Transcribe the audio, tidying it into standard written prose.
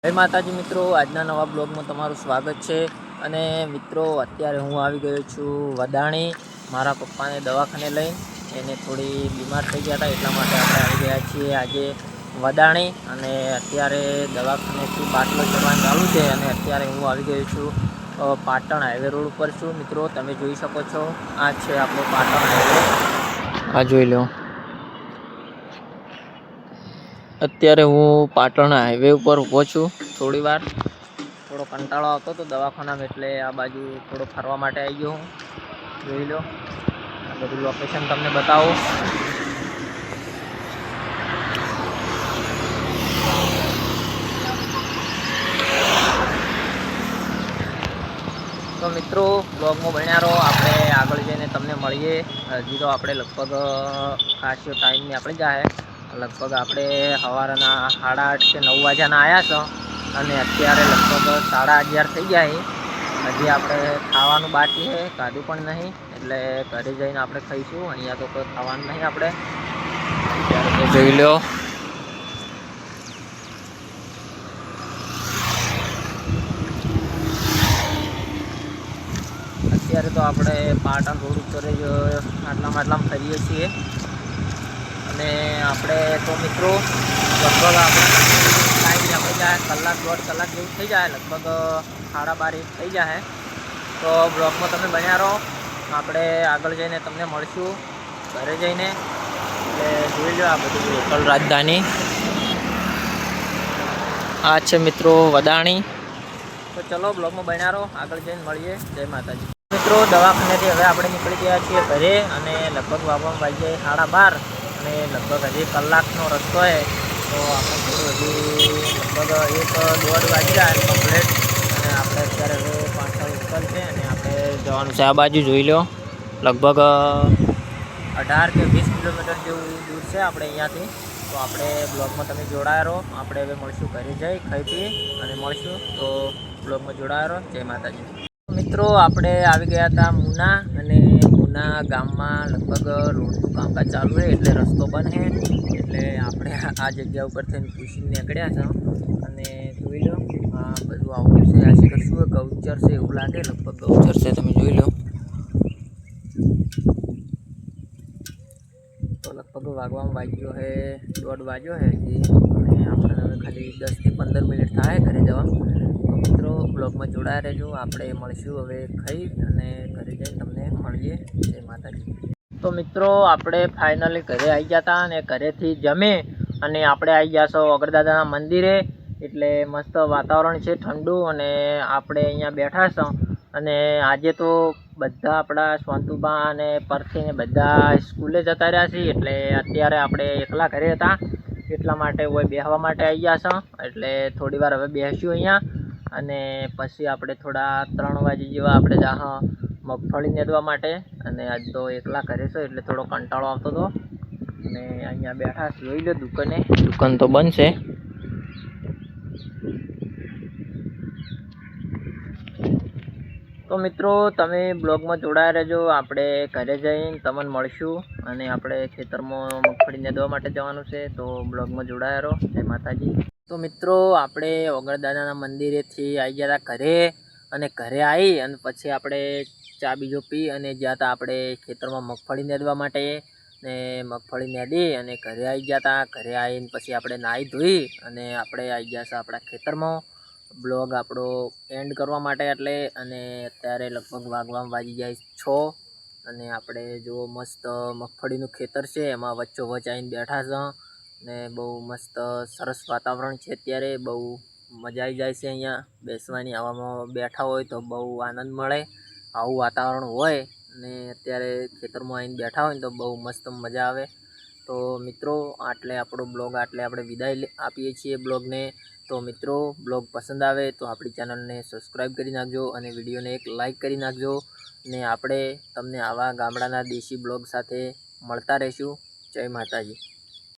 જય માતાજી મિત્રો, આજના નવા બ્લોગમાં તમારું સ્વાગત છે। અને મિત્રો અત્યારે હું આવી ગયો છું વદાણી મારા પપ્પાને દવાખાને લઈને। એને થોડી બીમાર થઈ ગયા હતા, એટલા માટે આપણે આવી ગયા છીએ આજે વદાણી। અને અત્યારે દવાખાનેથી બાટલો ચડવાનું ચાલુ છે અને અત્યારે હું આવી ગયો છું પાટણ હાઈવે રોડ ઉપર છું। મિત્રો તમે જોઈ શકો છો, આ છે આપણો પાટણ હાઈવે, આ જોઈ લો। અત્યારે હું પાટણ હાઈવે ઉપર ઊભો છું। થોડી વાર થોડો કંટાળો આવતો હતો દવાખાનામાં, એટલે આ બાજુ થોડો ફરવા માટે આવી ગયો હું। જોઈ લો, આ બધું લોકેશન તમને બતાવું। તો મિત્રો બ્લોગમાં બન્યા રહો, આપણે આગળ જઈને તમને મળીએ। હજી તો આપણે લગભગ ખાસો ટાઈમની આપણે જાય, લગભગ આપણે સવારના 8:30 કે 9 વાગ્યાના આવ્યા છો અને અત્યારે લગભગ 11:30 થઈ ગયા છે। હજી આપણે ખાવાનું બાકી છે, ખાધું પણ નહીં, એટલે ઘરે જઈને આપણે ખાઈશું। અહીંયા તો કોઈ ખાવાનું નહીં આપણે, અત્યારે જોઈ લો। અત્યારે તો આપણે પાટણ રોડ ઉપર જ આટલામાં ફરીએ છીએ। અને આપણે તો મિત્રો લગભગ આપણે ટાઈમ આપણે જાય કલાક દોઢ કલાક જેવું થઈ જાય, લગભગ 12:30 થઈ જાય। તો બ્લોગમાં તમે બન્યા રહો, આપણે આગળ જઈને તમને મળશું ઘરે જઈને। એટલે જોઈ લો, આ બધું લોકલ રાજધાની, આ છે મિત્રો વદાણી। તો ચલો બ્લોગમાં બન્યા રહો, આગળ જઈને મળીએ। જય માતાજી મિત્રો, દવાખાનેથી હવે આપણે નીકળી ગયા છીએ ઘરે અને લગભગ વાગવામાં વાગ્યા 12:30 અને લગભગ હજી કલાકનો રસ્તો છે। તો આપણે થોડું હજી લગભગ 1-1.5 વાગી જાય કમ્પ્લેટ। અને આપણે અત્યારે હવે પાછળ ઉતર છે અને આપણે જવાનું છે આ બાજુ, જોઈ લો। લગભગ 18 કે 20 કિલોમીટર જેવું દૂર છે આપણે અહીંયાથી। તો આપણે બ્લોગમાં તમે જોડાયા રહો, આપણે હવે મળશું ઘરે જઈ ખાઈ પી અને મળશું। તો બ્લોગમાં જોડાયા રહો। જય માતાજી મિત્રો, આપણે આવી ગયા હતા મુના, અને મુના ગામમાં લગભગ રોડનું કામકાજ ચાલુ છે એટલે રસ્તો બંધ છે, એટલે આપણે આ જગ્યા ઉપર થઈને પૂછીને નીકળ્યા છે। અને જોઈ લો, આ બધું આવું છે, આ છે શું ગૌચર છે એવું લાગે, લગભગ ગૌચર છે, તમે જોઈ લો। તો લગભગ વાગવામાં વાગ્યો છે 1:30 વાગ્યો છે હજી, અને આપણે હવે ખાલી 10 થી 15 મિનિટ થાય ઘરે જવા। તો મિત્રો બ્લોગમાં જોડાયા રહેજો, આપણે મળશું હવે ખાઈ અને ઘરે જઈને તમને મળીએ। જય માતાજી। તો મિત્રો આપણે ફાઇનલી ઘરે આવી ગયા હતા અને ઘરેથી જમી અને આપણે આવી ગયા છો અગરદાદાના મંદિરે। એટલે મસ્ત વાતાવરણ છે ઠંડુ, અને આપણે અહીંયા બેઠા છો। અને આજે તો બધા આપણા સ્વંતુબા અને પરથી બધા સ્કૂલે જતા રહ્યા છીએ, એટલે અત્યારે આપણે એકલા ઘરે હતા, એટલા માટે હોય બેસવા માટે આવી ગયા છો। એટલે થોડી વાર હવે બેસ્યું અહીંયા, અને પછી આપણે થોડા 3 વાગે જેવા આપણે જાહ મગફળી નેદવા માટે। અને આજ તો એકલા ઘરે છો એટલે થોડો કંટાળો આવતો હતો, અને અહીંયા બેઠા જોઈ લો દુકાને, દુકાન તો બંધ છે। તો મિત્રો તમે બ્લોગમાં જોડાયા રહેજો, આપણે ઘરે જઈને તમને મળશું અને આપણે ખેતરમાં મગફળી નેદવા માટે જવાનું છે। તો બ્લોગમાં જોડાયા રહો। જય માતાજી। તો મિત્રો આપણે ઓગળદાદાના મંદિરેથી આવી ગયા હતા ઘરે, અને ઘરે આવી અને પછી આપણે ચા બીજો પી અને જ્યાં હતા આપણે ખેતરમાં મગફળી નેદવા માટે, ને મગફળી નેદી અને ઘરે આવી ગયા હતા। ઘરે આવીને પછી આપણે નાહી ધોઈ અને આપણે આવી ગયા છે આપણા ખેતરમાં બ્લોગ આપણો એન્ડ કરવા માટે। એટલે અને અત્યારે લગભગ વાગવામાં વાગી જાય 6, અને આપણે જો મસ્ત મગફળીનું ખેતર છે એમાં વચ્ચોવચ્ચ આવીને બેઠા છે, ને બહુ મસ્ત સરસ વાતાવરણ છે। અત્યારે બહુ મજા આવી જાય છે અહીંયા બેસવાની, આવામાં બેઠા હોય તો બહુ આનંદ મળે, આવું વાતાવરણ હોય અને અત્યારે ખેતરમાં આવીને બેઠા હોય ને તો બહુ મસ્ત મજા આવે। તો મિત્રો આટલે આપણો બ્લોગ આટલે આપણે વિદાય આપીએ છીએ બ્લોગને। તો મિત્રો બ્લોગ પસંદ આવે તો આપણી ચેનલને સબસ્ક્રાઈબ કરી નાખજો અને વિડીયોને એક લાઈક કરી નાખજો, ને આપણે તમને આવા ગામડાના દેશી બ્લોગ સાથે મળતા રહીશું। જય માતાજી।